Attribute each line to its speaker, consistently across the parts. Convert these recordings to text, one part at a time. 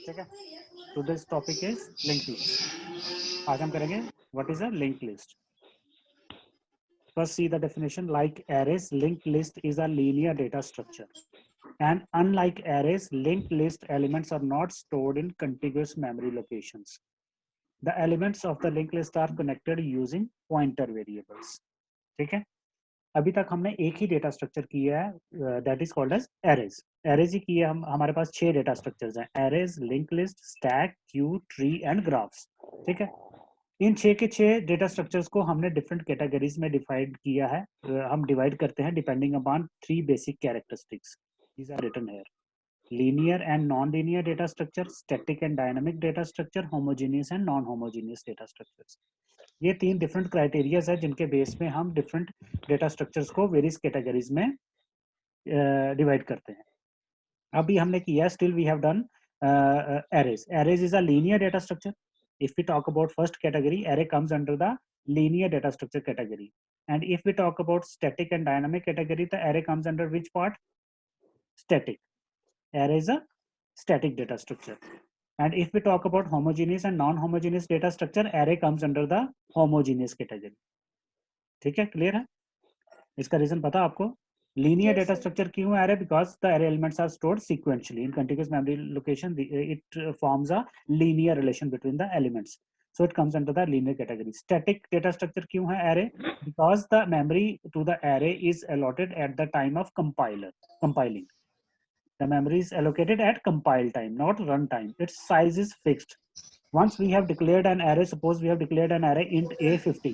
Speaker 1: ठीक है। Today's topic is link list. आज हम करेंगे what is a link list. First, see the definition. Like arrays, linked list is a linear data structure. And unlike arrays, linked list elements are not stored in contiguous memory locations. The elements of the linked list are connected using pointer variables. ठीक है। अभी तक हमने एक ही data structure किया है, that is called as arrays. Arrays ही किए हम, हमारे पास 6 डेटा स्ट्रक्चर्स हैं, arrays, link list, stack, queue, tree and graphs. ठीक है। इन 6 के 6 डेटा स्ट्रक्चर्स को हमने डिफरेंट कैटेगरीज में डिवाइड किया है। हम डिवाइड करते हैं depending upon 3 basic characteristics. These are written here: linear and non-linear data structure, static and dynamic data structure, homogeneous and non-homogeneous data structures. ये 3 डिफरेंट क्राइटेरियाज है जिनके बेस में हम डिफरेंट डेटा स्ट्रक्चर्स को वेरियस कैटेगरीज में divide करते हैं। अभी हमने किया, still we have done arrays. Arrays is a linear data structure. If we talk about first category, array comes under the linear data structure category. And if we talk about static and dynamic category, the array comes under which part? Static. Array is a static data structure. And if we talk about homogeneous and non-homogeneous data structure, array comes under the homogeneous category. ठीक है, clear है? इसका reason पता आपको? Linear data structure क्यों array? Because the array elements are stored sequentially in contiguous memory location. It forms a linear relation between the elements, so it comes under the linear category. Static data structure क्यों है array? Because the memory to the array is allotted at the time of compiling. The memory is allocated at compile time, not run time. Its size is fixed. Once we have declared an array, suppose we have declared an array int a50.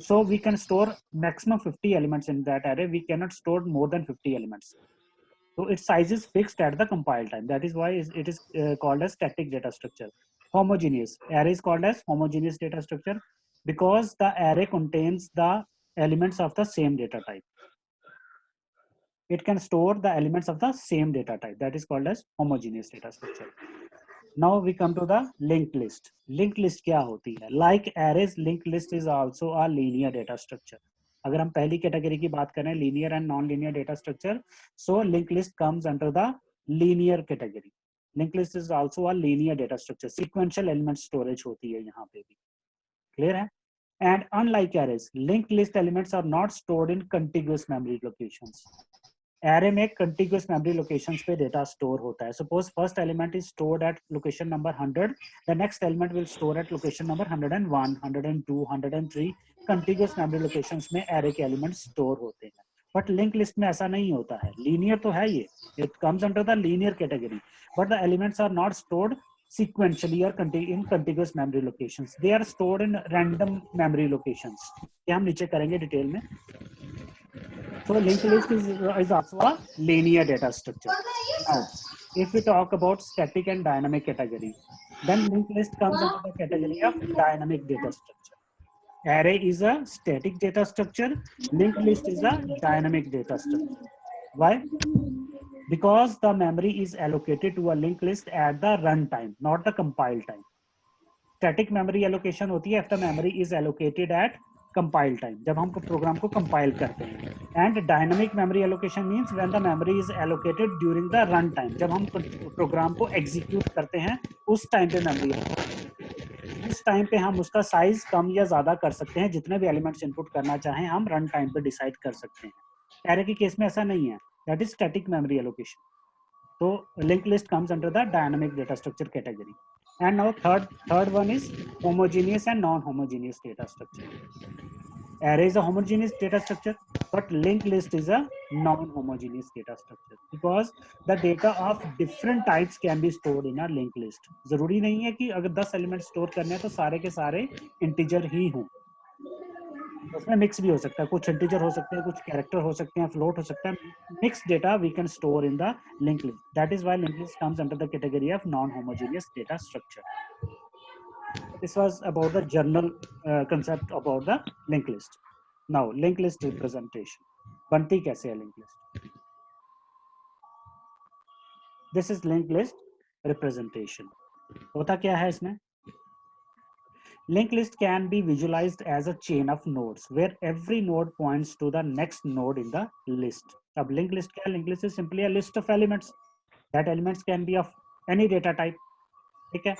Speaker 1: So we can store maximum 50 elements in that array. We cannot store more than 50 elements. So its size is fixed at the compile time. That is why it is called as static data structure. Homogeneous array is called as homogeneous data structure because the array contains the elements of the same data type. It can store the elements of the same data type. That is called as homogeneous data structure. Now we come to the linked list. Linked list क्या होती है? Like arrays, linked list is also a linear data structure. अगर हम पहली category की बात करें, linear and non-linear data structure, so linked list comes under the linear category. Linked list is also a linear data structure. Sequential element storage होती है यहाँ पे भी. Clear है? And unlike arrays, linked list elements are not stored in contiguous memory locations. Array में contiguous memory locations पे data store होता है. Suppose first element is stored at location number 100, the next element will store at location number 101, 102, 103. Contiguous memory locations में array के elements store होते हैं. But link list में ऐसा नहीं होता है. लीनियर तो है ये, it comes under the linear category, but the elements are not stored sequentially or in contiguous memory locations. They are stored in random memory locations. ये हम नीचे करेंगे डिटेल में. So linked list is also a linear data structure. Now, if we talk about static and dynamic category, then linked list comes under the category of dynamic data structure. Array is a static data structure. Linked list is a dynamic data structure. Why? Because the memory is allocated to a linked list at the runtime, not the compile time. Static memory allocation होती है if the memory is allocated at compile time, जब हम programme को compile करते हैं. And dynamic memory allocation means when the memory is allocated during the run time, जब हम programme को एग्जीक्यूट करते हैं उस टाइम पे मेमोरी, उस टाइम पे हम उसका साइज कम या ज्यादा कर सकते हैं. जितने भी एलिमेंट्स इनपुट करना चाहें हम रन टाइम पे डिसाइड कर सकते हैं. एरे के केस में ऐसा नहीं है. That is static memory allocation. तो link list comes under the dynamic data structure category. And now third one is homogeneous and non-homogeneous data structure. Array is a homogeneous data structure, but linked list is a non-homogeneous data structure because the data of different types can be stored in a linked list. जरूरी नहीं है कि अगर 10 element store करने हैं तो सारे के सारे इंटीजर ही हों. उसमें मिक्स भी हो सकता है. कुछ इंटीजर हो सकते हैं, कुछ कैरेक्टर हो सकते हैं, फ्लोट हो सकता है. Mix data we can store in the link list. That is why link list comes under the category of non homogeneous data structure. This was about the general concept about the linked list. Now linked list representation. बनती कैसे है linked list? This is linked list representation. होता क्या है इसमें? Linked list can be visualized as a chain of nodes where every node points to the next node in the list. अब linked list क्या है? Linked list is simply a list of elements. That elements can be of any data type. ठीक है,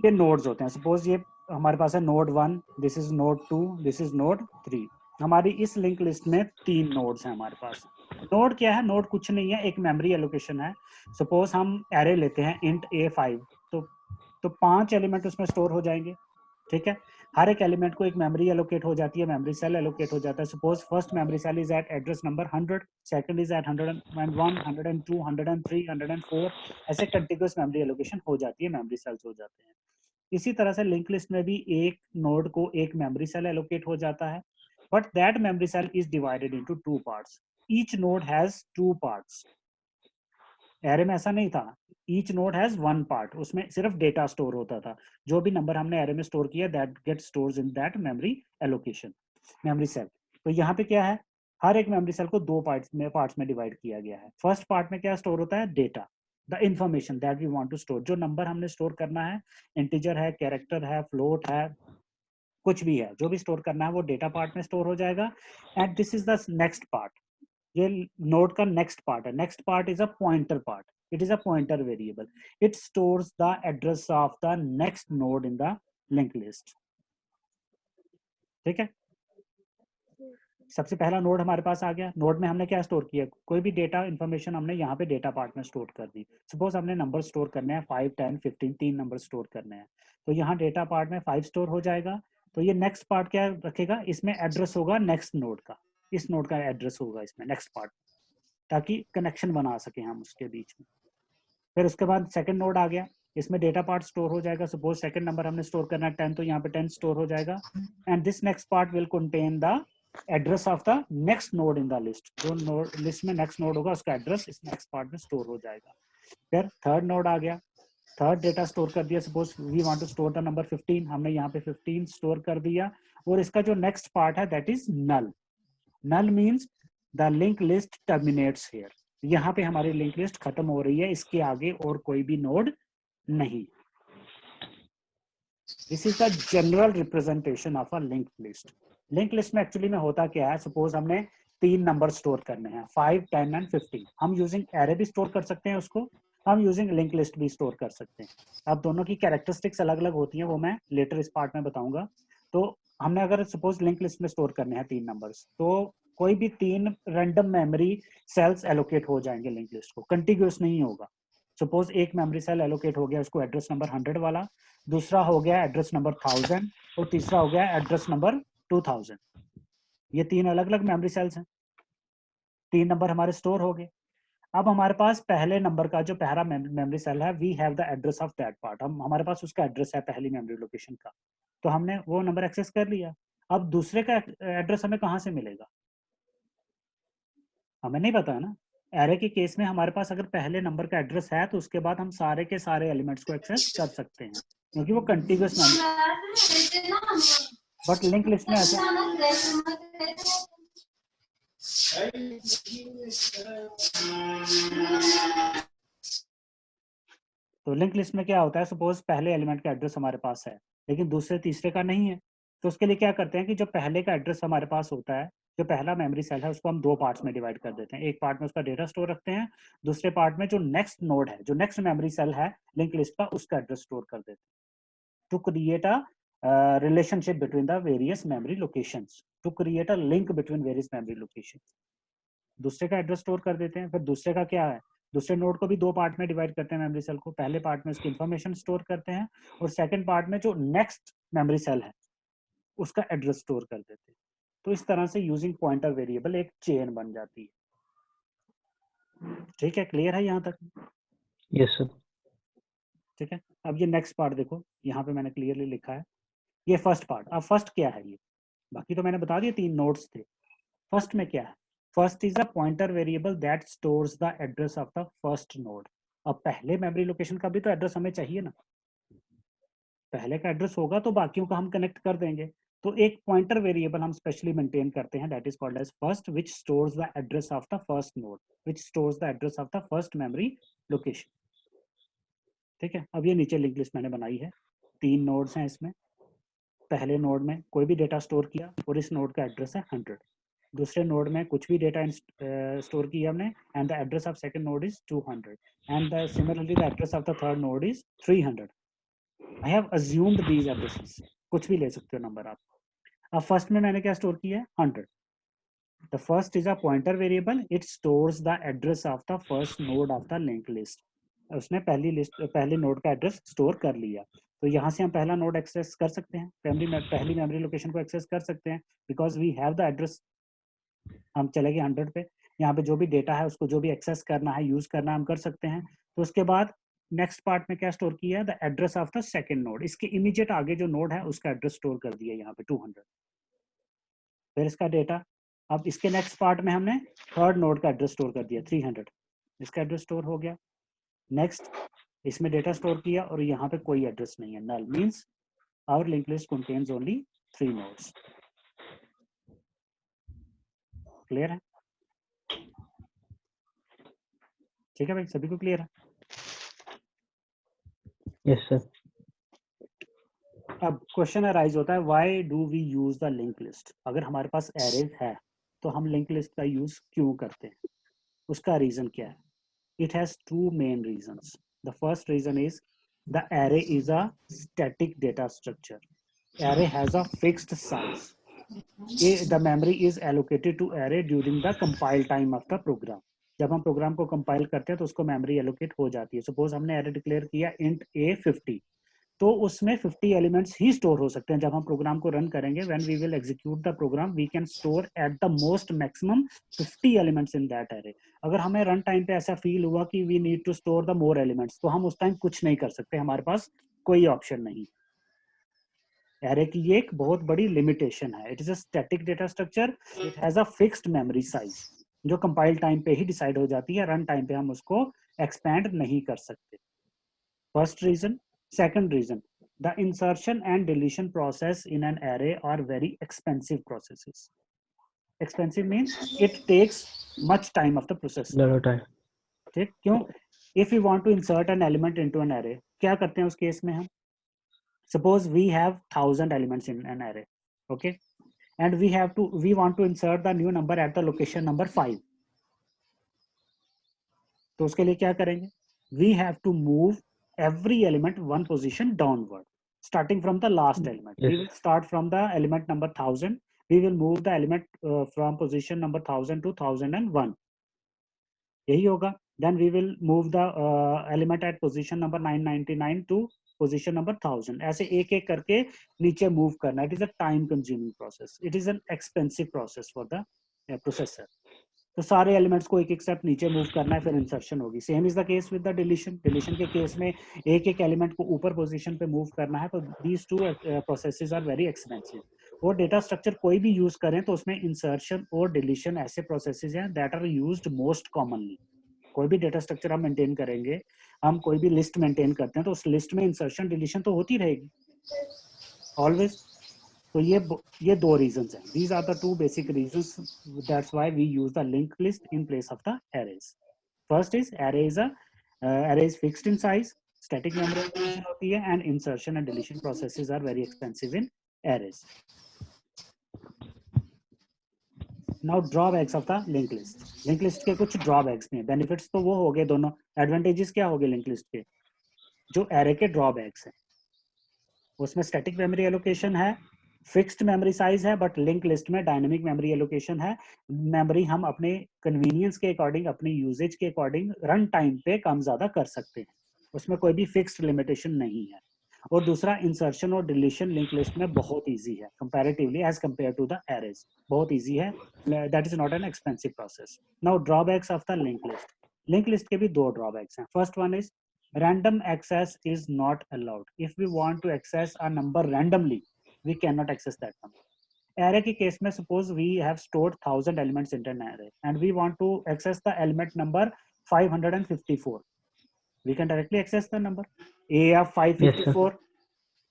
Speaker 1: ये nodes होते हैं। Suppose ये हमारे पास है node 1, this is node 2, this is node 3। हमारी इस लिंक लिस्ट में 3 नोड्स हैं हमारे पास। नोड क्या है? नोड कुछ नहीं है, एक मेमोरी एलोकेशन है। सपोज हम एरे लेते हैं इंट A5, तो 5 एलिमेंट उसमें स्टोर हो जाएंगे। ठीक है, हर एक एलिमेंट को एक मेमोरी एलोकेट हो जाती है, मेमोरी सेल एलोकेट हो जाता है। Suppose first memory cell is at address number 100, second is at 101, 102, 103, 104, ऐसे कंटिन्यूअस मेमोरी एलोकेशन हो जाती है, मेमोरी सेल्स हो जाते हैं। इसी तरह से लिंक लिस्ट में भी एक नोड को एक मेमोरी सेल एलोकेट हो जाता है, but that memory cell is divided into 2 parts. Each node has 2 parts. Array में ऐसा नहीं था, ईच नोड हैज 1 पार्ट, उसमें सिर्फ डेटा स्टोर होता था। जो भी नंबर हमने एरे में स्टोर किया that get stores in that memory allocation, memory cell. तो यहाँ पे क्या है, हर एक मेमोरी सेल को 2 पार्ट्स में डिवाइड किया गया है। फर्स्ट पार्ट में क्या स्टोर होता है? Data, the information that we want to store. जो नंबर हमने स्टोर करना है, इंटीजर है, कैरेक्टर है, फ्लोट है, कुछ भी है, जो भी स्टोर करना है वो डेटा पार्ट में स्टोर हो जाएगा। And this is the next part, ये नोड का नेक्स्ट पार्ट है। Next part is a pointer part, it is a pointer variable, it stores the address of the next node in the link list. ठीक है, सबसे पहला node हमारे पास आ गया। Node में हमने क्या स्टोर किया? कोई भी डेटा इंफॉर्मेशन हमने यहाँ पे डेटा पार्ट में स्टोर कर दी। सपोज हमने नंबर स्टोर करने हैं 5, 10, 15, 3 नंबर स्टोर करने हैं, तो यहाँ डेटा पार्ट में 5 स्टोर हो जाएगा। तो ये नेक्स्ट पार्ट क्या रखेगा? इसमें एड्रेस होगा नेक्स्ट नोड का, इस नोड का एड्रेस होगा इसमें नेक्स्ट पार्ट, ताकि कनेक्शन बना सके हम उसके बीच में। फिर उसके बाद सेकंड नोड आ गया, इसमें डेटा पार्ट स्टोर हो जाएगा। सपोज सेकंड नंबर हमने स्टोर करना है 10, तो यहाँ पे 10 स्टोर हो जाएगा। And this next part will contain the address of the next node in the list. जो नोड लिस्ट में नेक्स्ट नोड होगा उसका एड्रेस इस नेक्स्ट पार्ट में स्टोर हो जाएगा। फिर थर्ड नोड आ गया, थर्ड डेटा स्टोर कर दिया। Suppose we want to store the number 15, हमने यहाँ पे 15 स्टोर कर दिया। और इसका जो नेक्स्ट पार्ट है that is null. Null means the link list terminates here, यहाँ पे हमारी लिंक लिस्ट खत्म हो रही है, इसके आगे और कोई भी नोड नहीं। This is the general representation of a link list. Link list में एक्चुअली में होता क्या है? सपोज हमने 3 नंबर स्टोर करने हैं, 5, 10 एंड 15। हम यूजिंग एरे भी स्टोर कर सकते हैं उसको, हम यूजिंग लिंक लिस्ट भी स्टोर कर सकते हैं। अब दोनों की कैरेक्टरिस्टिक्स अलग अलग होती हैं, वो मैं लेटर इस पार्ट में बताऊंगा। तो हमने अगर सपोज लिंक लिस्ट में स्टोर करने हैं 3 नंबर्स, तो कोई भी 3 रैंडम मेमोरी सेल्स एलोकेट हो जाएंगे लिंक लिस्ट को, कंटिन्यूअस नहीं होगा। सपोज एक मेमोरी सेल एलोकेट हो गया उसको एड्रेस नंबर 100 वाला, दूसरा हो गया एड्रेस नंबर 1000, और तीसरा हो गया एड्रेस नंबर 2000। ये 3 अलग अलग मेमोरी सेल्स हैं, 3 नंबर हमारे स्टोर हो गए। अब हमारे पास पहले नंबर का जो पहला मेमोरी सेल है, we have the address of that part, हम हमारे पास उसका एड्रेस है पहली मेमोरी लोकेशन का, तो हमने वो नंबर एक्सेस कर लिया। अब दूसरे का एड्रेस हमें कहाँ से मिलेगा? हमें नहीं पता है ना। एरे के केस में हमारे पास अगर पहले नंबर का एड्रेस है तो उसके बाद हम सारे के सारे एलिमेंट्स को एक्सेस कर सकते हैं, क्योंकि वो continuous memory. But link list में ऐसा, तो लिंक लिस्ट में क्या होता है? सपोज पहले एलिमेंट का एड्रेस हमारे पास है लेकिन दूसरे तीसरे का नहीं है, तो उसके लिए क्या करते हैं कि जो पहले का एड्रेस हमारे पास होता है, जो पहला मेमोरी सेल है, उसको हम 2 पार्ट्स में डिवाइड कर देते हैं। एक पार्ट में उसका डेटा स्टोर रखते हैं, दूसरे पार्ट में जो नेक्स्ट नोड है, जो नेक्स्ट मेमोरी सेल है लिंक लिस्ट का, उसका एड्रेस स्टोर कर देते हैं to create a relationship between the various memory locations, to create a link between various memory locations। दूसरे का एड्रेस स्टोर कर देते हैं। फिर दूसरे का क्या है? दूसरे नोड को भी 2 पार्ट में डिवाइड करते हैं मेमोरी सेल को। पहले पार्ट में उसकी इंफॉर्मेशन स्टोर करते हैं, और सेकंड पार्ट में जो नेक्स्ट मेमोरी सेल है उसका एड्रेस स्टोर कर देते हैं। तो इस तरह से यूजिंग पॉइंटर वेरिएबल एक चेन बन जाती है। ठीक है, क्लियर है यहाँ तक?
Speaker 2: Yes sir.
Speaker 1: ठीक है, अब ये नेक्स्ट पार्ट देखो, यहाँ पे मैंने क्लियरली लिखा है ये फर्स्ट पार्ट। अब फर्स्ट क्या है? ये बाकी तो मैंने बता दिया, 3 नोड्स थे। फर्स्ट में क्या है? First is a pointer variable that stores the address of the first node. अब पहले मेमोरी लोकेशन का भी तो एड्रेस हमें चाहिए ना, पहले का एड्रेस होगा तो बाकियों का हम कनेक्ट कर देंगे। तो एक पॉइंटर वेरिएबल हम स्पेशली मेंटेन करते हैं that is called as first, which stores the address of the first node, which stores the address of the first memory location. ठीक है, अब ये नीचे लिंक लिस्ट मैंने बनाई है, 3 नोड्स हैं इसमें। पहले नोड में कोई भी डेटा स्टोर किया और इस नोड का एड्रेस है 100। दूसरे नोड में कुछ भी डेटा स्टोर किया हमने, and the address of second node is 200 and similarly the address of the third node is 300. I have assumed these addresses, कुछ भी ले सकते हो नंबर आप. अब फर्स्ट में मैंने क्या स्टोर किया है, 100. The first is a pointer variable. It stores the address of the first node of the linked list. उसने पहली नोड का एड्रेस स्टोर कर लिया. तो यहाँ से हम पहला नोड एक्सेस कर सकते हैं, पहली मेमोरी लोकेशन को एक्सेस कर सकते हैं, because we have the address. हम चले गए 100 पे, यहाँ पे जो भी डेटा है उसको जो भी एक्सेस करना है, यूज करना है, हम कर सकते हैं. तो उसके बाद नेक्स्ट पार्ट में क्या स्टोर किया है, the address of the second node. इसके इमीडिएट आगे जो नोड है उसका एड्रेस स्टोर कर दिया यहाँ पे 200. फिर इसका डेटा, अब इसके नेक्स्ट पार्ट में हमने थर्ड नोड का एड्रेस स्टोर कर दिया 300. इसका एड्रेस स्टोर हो गया. नेक्स्ट इसमें डेटा स्टोर किया और यहाँ पे कोई एड्रेस नहीं है, null, means our link list contains only 3 nodes. Clear है? ठीक है भाई, सभी को क्लियर है?
Speaker 2: Yes sir.
Speaker 1: अब क्वेश्चन अराइज होता है, why do we use the link list? अगर हमारे पास एरे है तो हम लिंक लिस्ट का यूज क्यों करते हैं? उसका रीजन क्या है? It has two main reasons. The first reason is the array is a static data structure. Array has a fixed size. The memory is allocated to array during the compile time of the program. जब हम programme को compile करते हैं तो उसको memory allocate हो जाती है. सपोज हमने एरे डिक्लेयर किया int a 50, तो उसमें 50 एलिमेंट्स ही स्टोर हो सकते हैं. जब हम प्रोग्राम को रन करेंगे, when we will execute the program, we can store at the most maximum 50 elements in that array. अगर हमें रन टाइम पे ऐसा फील हुआ कि we need to store the more elements, तो हम उस टाइम कुछ नहीं कर सकते, हमारे पास कोई ऑप्शन नहीं. एरे की ये एक बहुत बड़ी लिमिटेशन है. It is a static data structure, it has a fixed memory size जो कंपाइल टाइम पे ही डिसाइड हो जाती है. रन टाइम पे हम उसको एक्सपैंड नहीं कर सकते. First reason. Second reason, the insertion and deletion process in an array are very expensive processes. Expensive means it takes much time of the processor.
Speaker 2: lot of time.
Speaker 1: ठीक, क्यों? If we want to insert an element into an array, क्या करते हैं उस case में हम? Suppose we have 1000 elements in an array, okay, and we want to insert the new number at the location number 5. तो उसके लिए क्या करेंगे? We have to move every element one position downward, starting from the last element.
Speaker 2: Yes.
Speaker 1: We will start from the element number 1000. We will move the element from position number 1000 to 1001. यही होगा. Then we will move the element at position number 999 to position number 1000. ऐसे एक एक करके नीचे move करना. It is a time consuming process. It is an expensive process for the processor. तो सारे एलिमेंट्स को एक एक स्टेप नीचे मूव करना है, फिर इंसर्शन होगी. Same is the case with the deletion. Deletion के केस में एक एक एलिमेंट को ऊपर पोजीशन पे मूव करना है. तो these two processes are very expensive. और डेटा स्ट्रक्चर कोई भी यूज करें तो उसमें इंसर्शन और डिलीशन ऐसे प्रोसेसेस हैं that are used most commonly. कोई भी डेटा स्ट्रक्चर हम मेंटेन करेंगे, हम कोई भी लिस्ट मेंटेन करते हैं, तो उस लिस्ट में इंसर्शन डिलीशन तो होती रहेगी ऑलवेज. तो ये दो रीजंस हैं. These are the two basic reasons. That's why we use the link list in place of the arrays. First is array is fixed in size, static memory allocation होती है, and insertion and deletion processes are very expensive in arrays. Now drawbacks of the linked list. Link list के कुछ drawbacks भी हैं. Benefits तो वो हो गए दोनों. एडवांटेजेस क्या हो गए लिंक लिस्ट के? जो एरे के ड्रॉबैक्स हैं, उसमें स्टैटिक मेमोरी एलोकेशन है, फिक्स्ड मेमोरी साइज है, बट लिंक लिस्ट में डायनेमिक मेमोरी एलोकेशन है. मेमोरी हम अपने कन्वीनियंस के अकॉर्डिंग, अपने यूजेज के अकॉर्डिंग रन टाइम पे कम ज्यादा कर सकते हैं. उसमें कोई भी फिक्स्ड लिमिटेशन नहीं है. और दूसरा, इंसर्शन और डिलीशन लिंक लिस्ट में बहुत इजी है comparatively as compare to the arrays. बहुत इजी है. That is not an expensive process. Now drawbacks of the link list. Link list के भी दो ड्रॉबैक्स हैं. First one is random access is not allowed. If we want to access a number randomly, we cannot access that number. Array के case में suppose we have stored 1000 elements in an array and we want to access the element number 554. We can directly access the number a of 554. Yes,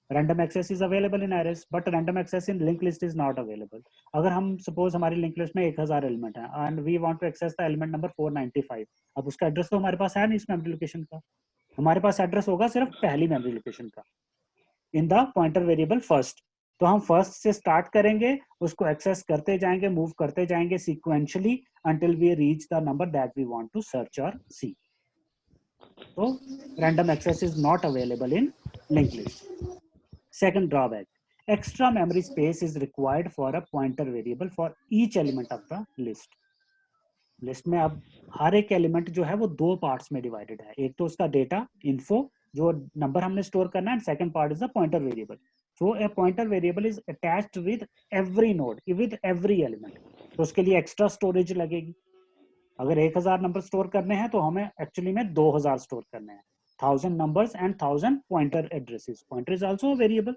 Speaker 1: random access is available in arrays, but random access in linked list is not available. अगर हम suppose हमारी linked list में 1000 element है and we want to access the element number 495. अब उसका address तो हमारे पास है नहीं इस मेमोरी लोकेशन का. हमारे पास एड्रेस होगा सिर्फ पहली मेमोरी लोकेशन का in the pointer variable first. तो हम फर्स्ट से स्टार्ट करेंगे, उसको एक्सेस करते जाएंगे, मूव करते जाएंगे sequentially until we reach the number that we want to search or see. So random access is not available in linked list. Second drawback, extra memory space is required for a pointer variable for each element of the list. List में अब हर एक element जो है वो दो parts में divided है, एक तो उसका डेटा इन्फो जो नंबर हमने स्टोर करना है, and second part is the pointer variable. So A pointer variable is attached with every node, with every element. तो उसके लिए एक्स्ट्रा स्टोरेज लगेगी. अगर 1000 नंबर स्टोर करने हैं तो हमें एक्चुअली में 2000 स्टोर करने हैं. 1000 numbers and 1000 pointer addresses. Pointer is also a variable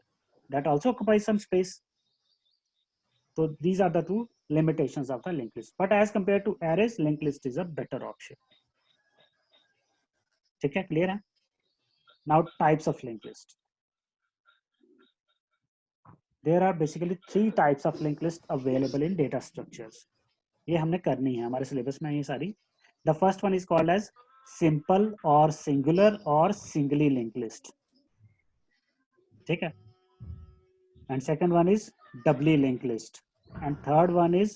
Speaker 1: that also occupies some space. So these are the two limitations of the linked list. But as compared to arrays, linked list is a better option. ठीक है, clear है? Now types of linked list. There are basically 3 types of linked list available in data structures. ये हमने करनी है, हमारे syllabus में ये सारी. The first one is called as simple or singular or singly linked list. ठीक है? And second one is doubly linked list. And third one is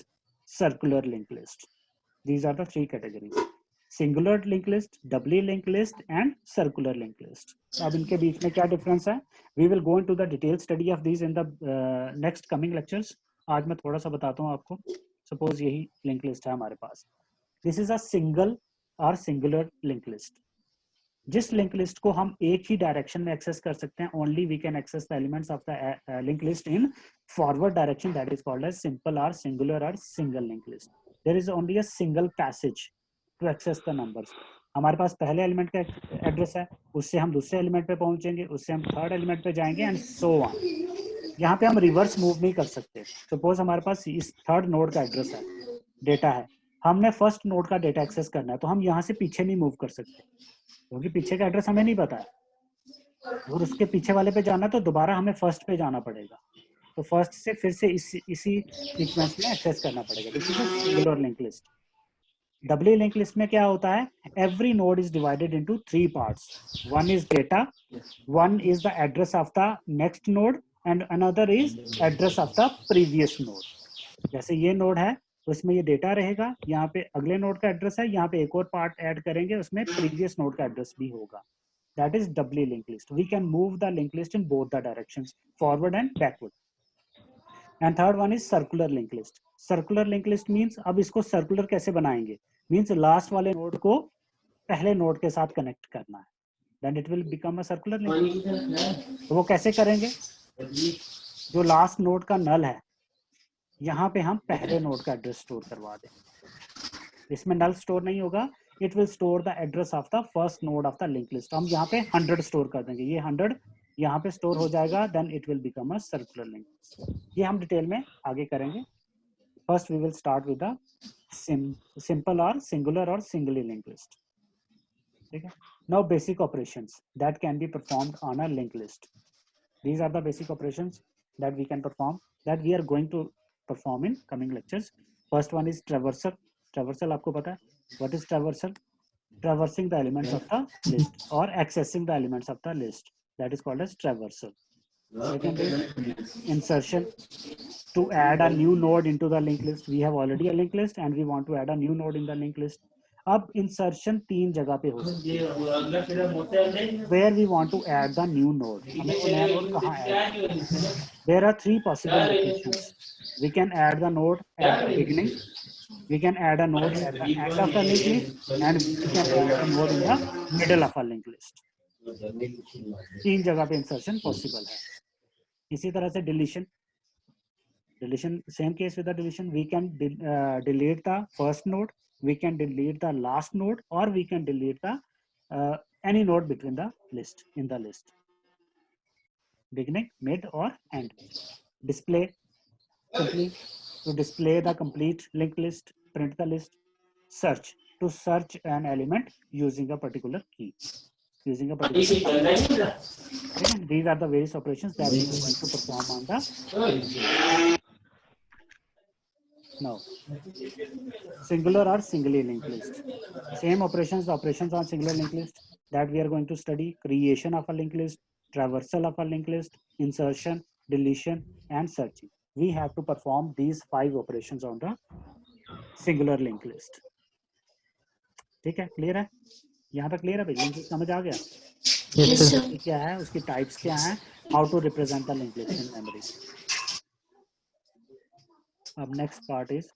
Speaker 1: circular linked list. These are the 3 categories: singular linked list, doubly linked list and circular linked list. अब इनके बीच में क्या difference है? We will go into the detailed study of these in the next coming lectures. आज मैं थोड़ा सा बताता हूँ आपको. Suppose यही linked list है हमारे पास. This is a single or singular linked list. जिस लिंक लिस्ट को हम एक ही डायरेक्शन में एक्सेस कर सकते हैं, only we can access the elements of the link list in forward direction, that is called as simple और सिंगुलर और single link list. There is only a single passage to access the numbers. हमारे पास पहले element का address है, उससे हम दूसरे एलिमेंट पे पहुंचेंगे, उससे हम थर्ड एलिमेंट पे जाएंगे एंड सो ऑन. यहाँ पे हम रिवर्स मूव नहीं कर सकते. सपोज हमारे पास इस थर्ड नोड का एड्रेस है, डेटा है, हमने फर्स्ट नोड का डेटा एक्सेस करना है, तो हम यहाँ से पीछे नहीं मूव कर सकते क्योंकि पीछे का एड्रेस हमें नहीं पता है. और उसके पीछे वाले पे जाना तो दोबारा हमें फर्स्ट पे जाना पड़ेगा. तो फर्स्ट से फिर से इसी सीक्वेंस में एक्सेस करना पड़ेगा. This is a singular link list. Doubly link list में क्या होता है? Every node is divided into 3 parts. One is data, one is the address of the next node and another is address of the previous node. जैसे ये node है तो इसमें ये डेटा रहेगा, यहाँ पे अगले नोड का एड्रेस है, यहाँ पे एक और पार्ट ऐड करेंगे, उसमें प्रीवियस नोड का एड्रेस भी होगा. That is doubly linked list. We can move the linked list in both the directions, forward and backward. And third one is circular linked list. Circular linked list means अब इसको circular कैसे बनाएंगे? Means last वाले node को पहले node के साथ connect करना है. Then it will become a circular linked list. तो वो कैसे करेंगे? जो लास्ट नोड का नल है, यहाँ पे हम पहले नोड का एड्रेस स्टोर करवा दें. इसमें नल स्टोर नहीं होगा. It will store the address of the first node of the linked list. हम यहाँ पे 100 स्टोर कर देंगे, ये 100 यहाँ पे स्टोर हो जाएगा. then it will become a circular linked list. ये हम डिटेल में आगे करेंगे. First we will start with the simple or singular or singly linked list. ठीक है? Now basic operations that can be performed on a linked list. These are the basic operations that we can perform, that we are going to perform in coming lectures. First one is traversal. Traversal आपको पता है? What is traversal? Traversing the elements of the list or accessing the elements of the list. That is called as traversal. Second is insertion. To add a new node into the linked list. We have already a linked list and we want to add a new node in the linked list. अब insertion 3 जगह पे हो सकती है. Where we want to add the new node. हमें वो नया node कहाँ add? There are 3 possible locations. We can add the node at the beginning. We can add a node at the end of the linked list and we can add a node in the middle of a linked list. 3 जगह पे insertion possible है. इसी तरह से deletion. Deletion, same case with the deletion. We can delete the first node, we can delete the last node, or we can delete the any node between the list, in the list, beginning, mid or end. Display, simply to display the complete linked list, print the list. Search, to search an element using a particular key, using a particular key. Okay? These are the various operations that we are going to perform on the now. Singular or singly linked list. Same operations, the operations on singular linked list that we are going to study: creation of a linked list, traversal of a linked list, insertion, deletion and searching. We have to perform these 5 operations on the singular linked list. ठीक है, clear है? यहाँ तक clear है भाई? Link list समझ आ गया?
Speaker 2: Yes, sir.
Speaker 1: क्या है, उसकी टाइप्स क्या हैं, how to represent the link list in memory. अब नेक्स्ट पार्ट इज,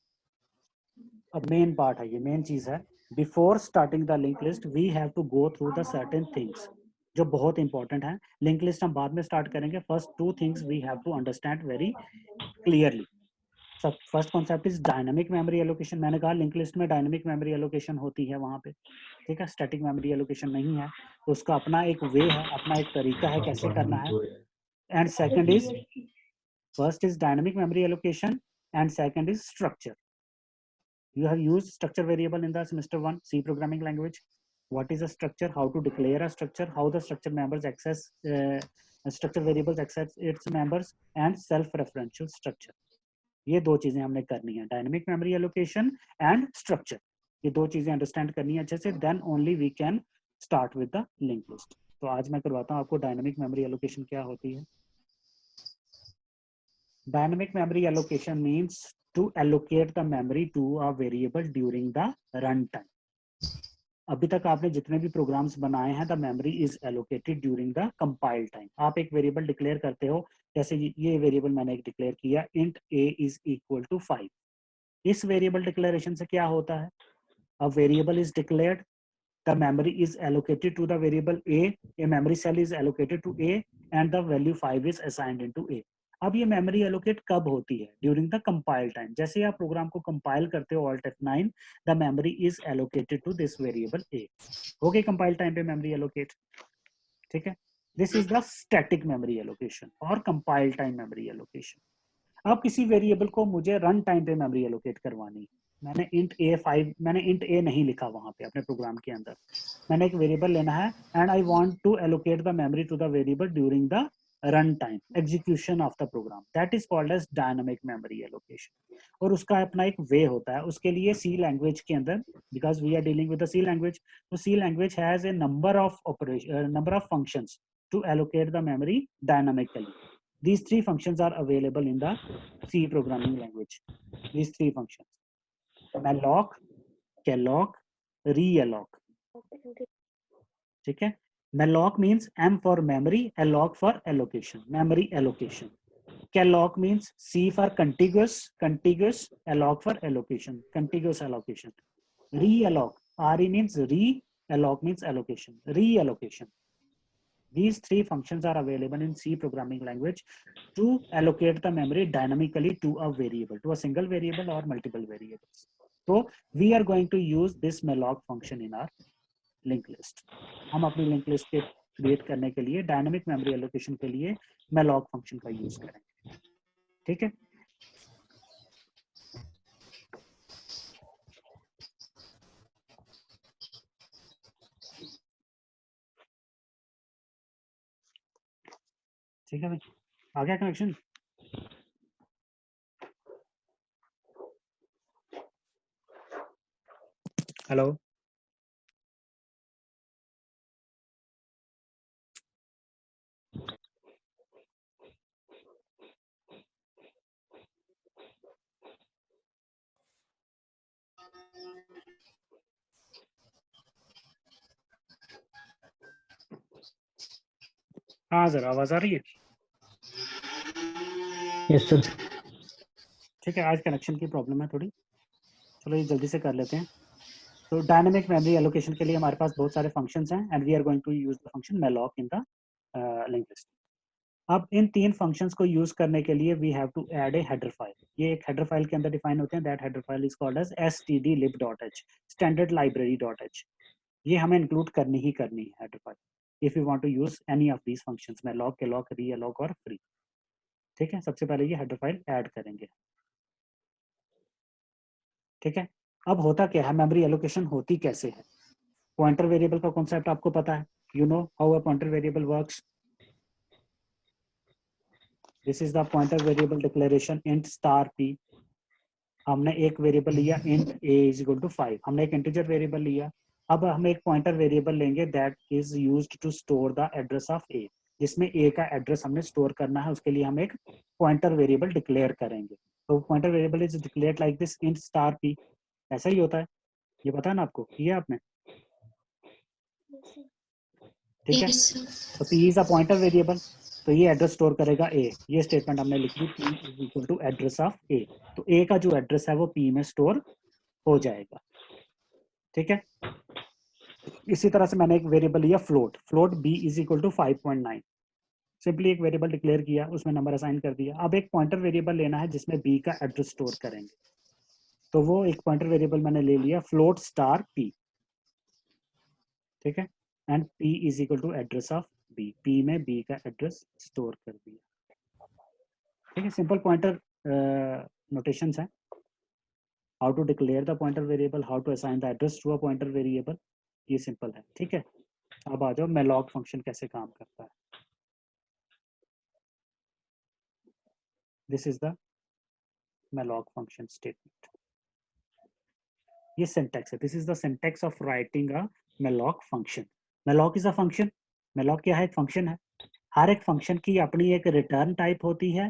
Speaker 1: अब मेन पार्ट है, ये मेन चीज है. Before starting the link list we have to go through the certain things जो बहुत इंपॉर्टेंट है. लिंक लिस्ट हम बाद में स्टार्ट करेंगे. First 2 things we have to understand very clearly. सब first concept is dynamic memory allocation. मैंने कहा लिंक लिस्ट में डायनामिक मेमोरी एलोकेशन होती है वहां पे, ठीक है, स्टैटिक मेमोरी एलोकेशन नहीं है. तो उसका अपना एक वे है, अपना एक तरीका है कैसे करना है. And second is, first is dynamic memory allocation and second is structure. You have used structure variable in the semester 1 C programming language. What is a structure? How to declare a structure? How the structure members access structure variables access its members and self-referential structure. ये 2 चीजें हमने करनी है, dynamic memory allocation and structure. ये 2 चीजें understand करनी है अच्छे से, then only we can start with the link list. तो आज मैं करवाता हूँ आपको डायनामिक मेमोरी एलोकेशन क्या होती है. Dynamic memory allocation means to allocate the memory to a variable during the runtime. अभी तक आपने जितने भी प्रोग्राम्स बनाए हैं, the memory is allocated during the compile time. आप एक वेरिएबल डिक्लेयर करते हो, जैसे ये वेरिएबल मैंने एक डिक्लेयर किया, int a is equal to 5. इस वेरिएबल डिक्लेरेशन से क्या होता है, a variable is declared, the memory is allocated to the variable a memory cell is allocated to a and the value 5 is assigned into a. अब ये memory allocate कब होती है, ड्यूरिंग द कंपाइल टाइम. जैसे आप programme को compile करते हो Alt F9, the memory is allocated to this variable a. हो गई कंपाइल टाइम पे मेमोरी एलोकेट, ठीक है. This is the static memory allocation और कंपाइल टाइम मेमोरी एलोकेशन. अब किसी वेरिएबल को मुझे रन टाइम पे मेमोरी एलोकेट करवानी, मैंने int a5, मैंने int a नहीं लिखा वहां पे अपने प्रोग्राम के अंदर, मैंने एक वेरिएबल लेना है and I want to allocate the memory to the variable during the run time execution of the program. That is called as dynamic memory allocation. और उसका अपना एक वे होता है. उसके लिए C language के अंदर, because we are dealing with the C language, so C language has a number of functions to allocate the memory dynamically. These 3 functions are available in the C programming language. These 3 functions: malloc, calloc, realloc. ठीक है. Malloc means M for memory, alloc for allocation, memory allocation. Calloc means C for contiguous, alloc for allocation, contiguous allocation. Realloc, RE means re, alloc means allocation, reallocation. These 3 functions are available in C programming language to allocate the memory dynamically to a variable, to a single variable or multiple variables. So we are going to use this malloc function in our link list. हम अपनी link list के create करने के लिए dynamic memory allocation के लिए malloc function का use करेंगे, ठीक है. ठीक है भाई, आ गया कनेक्शन. हेलो, हाँ सर, आवाज आ रही है?
Speaker 2: Yes sir.
Speaker 1: ठीक है, आज कनेक्शन की प्रॉब्लम है थोड़ी, चलो ये जल्दी से कर लेते हैं. तो डायनामिक मेमोरी एलोकेशन के लिए हमारे पास बहुत सारे फंक्शंस हैं and we are going to use the function malloc in the link list. अब इन 3 फंक्शंस को यूज करने के लिए we have to add a header file. ये एक हेडर फाइल के अंदर डिफाइन होते हैं. That header file is called as stdlib.h, standard library. ये हमें इंक्लूड करनी ही करनी है header file if you want to use any of these functions, malloc, calloc, realloc और free. ठीक है, सबसे पहले ये हेडर फाइल ऐड करेंगे, ठीक है. अब होता क्या है, मेमोरी एलोकेशन होती कैसे है. पॉइंटर वेरिएबल का कॉन्सेप्ट आपको पता है, you know how a pointer variable works. This is the pointer variable declaration int star p. हमने एक वेरिएबल लिया int a is equal to 5. हमने एक इंटीजर वेरिएबल लिया. अब हम एक पॉइंटर वेरिएबल लेंगे that is used to store the address of a. जिसमें ए का एड्रेस हमने स्टोर करना है, उसके लिए हम एक पॉइंटर वेरिएबल डिक्लेयर करेंगे। तो pointer variable is declared like this int star P, ऐसा ही होता है, ये पता है ना आपको, किया आपने, ठीक है।
Speaker 3: Yes, sir.
Speaker 1: तो P is a pointer variable, तो ये एड्रेस स्टोर करेगा ए, ये स्टेटमेंट हमने लिख दी, P is equal to address of A, तो ए का जो एड्रेस है वो पी में स्टोर हो जाएगा, ठीक है। इसी तरह से मैंने एक वेरिएबल लिया float, float b is equal to 5.9, simply एक वेरिएबल डिक्लेयर किया, उसमें नंबर असाइन कर दिया। अब एक पॉइंटर वेरिएबल लेना है जिसमें बी का एड्रेस स्टोर करेंगे, तो वो एक पॉइंटर वेरिएबल मैंने ले लिया फ्लोट स्टार पी, ठीक है, and p is equal to address of b, p में बी का एड्रेस स्टोर कर दिया, ठीक है। सिंपल पॉइंटर नोटेशंस हैं, how to declare the pointer variable, how to assign the address to a pointer variable, ये सिंपल है, ठीक है। अब आ जाओ मैलॉग फंक्शन कैसे काम करता है। This is the malloc function statement, ये सिंटैक्स है, this is the syntax of writing a malloc function. Malloc is a function, malloc क्या है, एक फंक्शन है। हर एक फंक्शन की अपनी एक रिटर्न टाइप होती है,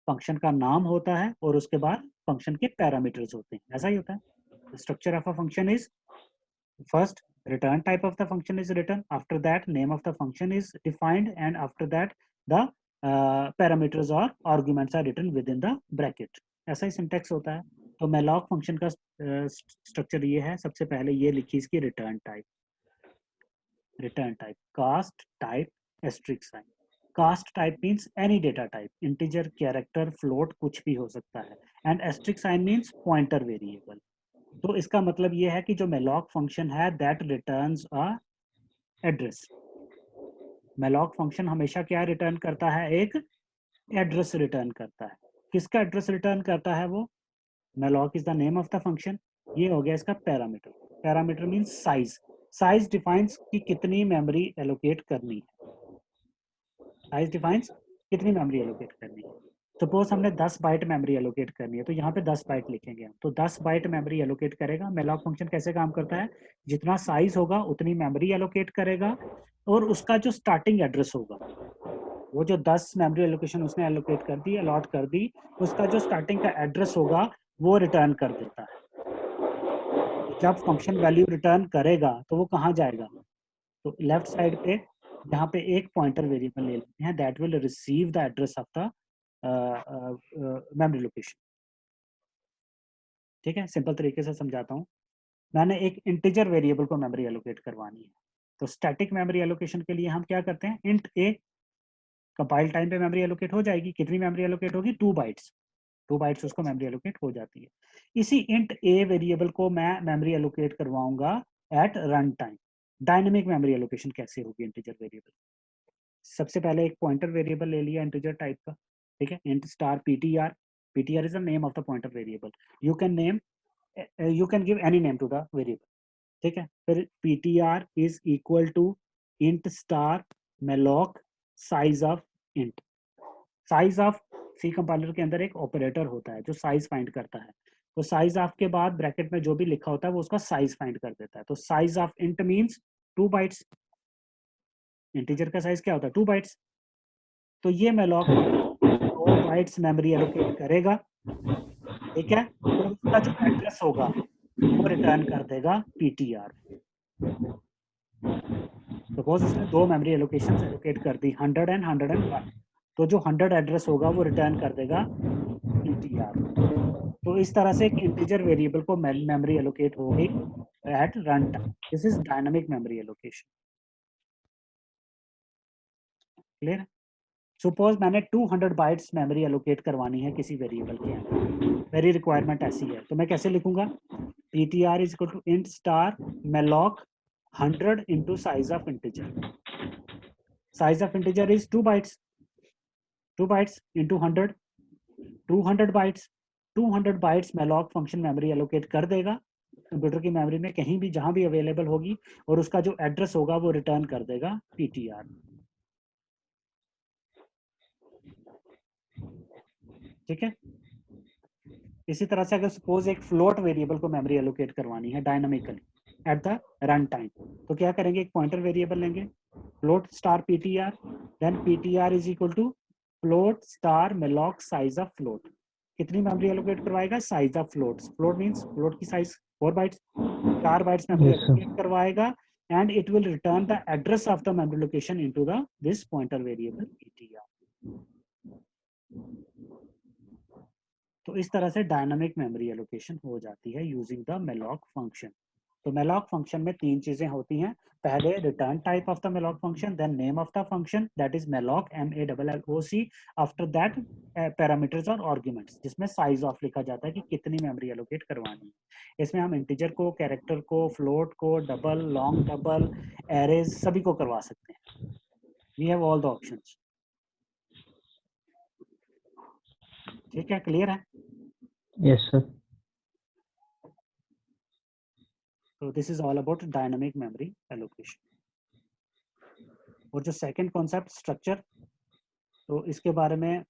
Speaker 1: फंक्शन का नाम होता है और उसके बाद फंक्शन के पैरामीटर्स होते हैं, ऐसा ही होता है। Structure of a function is first return type of the function is written, after that name of the function is defined, and after that the parameters or arguments are written within the bracket, ऐसा ही syntax होता है। तो मैलॉग function का structure ये है, सबसे पहले ये लिखी इसकी return type cast type asterisk sign. Cast type means any data type, integer, character, float, कुछ भी हो सकता है, and asterisk sign means pointer variable. तो इसका मतलब ये है कि जो मैलॉग फंक्शन है that returns a address, malloc function हमेशा क्या रिटर्न करता है, एक एड्रेस रिटर्न करता है। किसका एड्रेस रिटर्न करता है वो, malloc is the name of the function, ये हो गया इसका parameter, parameter means size, size defines कि कितनी मेमोरी एलोकेट करनी है, साइज डिफाइंस कितनी मेमोरी एलोकेट करनी है। सपोज हमने 10 बाइट मेमोरी एलोकेट करनी है, तो यहाँ पे 10 बाइट लिखेंगे हम, तो 10 बाइट मेमोरी एलोकेट करेगा। मैलॉग फंक्शन कैसे काम करता है, जितना साइज होगा उतनी मेमोरी एलोकेट करेगा, और उसका जो स्टार्टिंग एड्रेस होगा, वो जो 10 मेमोरी एलोकेशन उसने एलोकेट कर दी, अलॉट कर दी, उसका जो स्टार्टिंग का एड्रेस होगा वो रिटर्न कर देता है। जब फंक्शन वैल्यू रिटर्न करेगा तो वो कहाँ जाएगा, तो लेफ्ट साइड पे यहाँ पे एक पॉइंटर वेरिएबल ले लेते हैं, that will receive the address of the memory location, ठीक है। सिंपल तरीके से समझाता हूँ, मैंने एक इंटीजर वेरिएबल को मेमोरी एलोकेट करवानी है, तो स्टैटिक मेमोरी एलोकेशन के लिए हम क्या करते हैं, इंट ए, कंपाइल टाइम पे मेमोरी एलोकेट हो जाएगी, कितनी मेमोरी एलोकेट होगी, 2 बाइट्स, 2 बाइट्स उसको मेमोरी एलोकेट हो जाती है। इसी इंट ए वेरिएबल को मैं मेमोरी एलोकेट करवाऊंगा at run time. Dynamic memory allocation कैसे होगी इंटीजर वेरिएबल, सबसे पहले एक पॉइंटर वेरिएबल ले लिया इंटीजर टाइप का, ठीक है, int star PTR, PTR is the name of the pointer variable, you can give any name to the variable, ठीक है। फिर PTR is equal to int star malloc size of int, size of C compiler के अंदर एक operator होता है जो size find करता है, तो साइज ऑफ के बाद ब्रैकेट में जो भी लिखा होता है वो उसका साइज फाइंड कर देता है। तो size of int means 2 bytes, integer का साइज क्या होता है, 2 बाइट्स, तो ये मैलॉक 2 बाइट्स मेमोरी एलोकेट करेगा, ठीक है, और उसका जो एड्रेस होगा वो रिटर्न कर देगा पीटीआर। सपोज इसने 2 मेमोरी एलोकेशन एलोकेट कर दी, 100 एंड 101, तो जो 100 एड्रेस होगा वो रिटर्न कर देगा पीटीआर। तो इस तरह से एक इंटीजर वेरिएबल को मेमोरी एलोकेट होगी at run time, this is dynamic memory allocation, clear. Suppose मैंने 200 बाइट्स मेमोरी एलोकेट करवानी है किसी वेरिएबल के अंदर, मेरी रिक्वायरमेंट ऐसी है, तो मैं कैसे लिखूंगा, PTR is equal to int star malloc 100 into size of integer, size of integer is 2 bytes, 2 bytes into 100, 200 bytes, 200 bytes malloc function memory allocate कर देगा कंप्यूटर की मेमोरी में कहीं भी जहां भी अवेलेबल होगी, और उसका जो एड्रेस होगा वो रिटर्न कर देगा पीटीआर, ठीक है। इसी तरह से अगर सपोज एक फ्लोट वेरिएबल को मेमोरी एलोकेट करवानी है dynamically at the run time, तो क्या करेंगे, एक पॉइंटर वेरिएबल लेंगे float star PTR, then ptr is equal to float star malloc size of float. कितनी मेमोरी एलोकेट करवाएगा? Size of floats. Float means float की size 4 bytes, 4 bytes memory
Speaker 2: Yes, sir.
Speaker 1: Allocate करवाएगा and it will return the address of the memory location into the this pointer variable ptr। तो इस तरह से dynamic memory allocation हो जाती है using the malloc function. तो malloc फंक्शन में 3 चीजें होती हैं। पहले return type of the malloc function, then name of the function that is malloc MALLOC, after that parameters और आर्गुमेंट्स जिसमें साइज ऑफ लिखा जाता है कि कितनी मेमोरी एलोकेट करवानी है। इसमें हम इंटीजर को, कैरेक्टर को, फ्लोट को, डबल, लॉन्ग डबल, एरेज सभी को करवा सकते हैं। We have all the options. ठीक है, क्लियर है?
Speaker 2: Yes, sir.
Speaker 1: तो this is all about dynamic memory allocation. और जो सेकंड कॉन्सेप्ट स्ट्रक्चर, तो इसके बारे में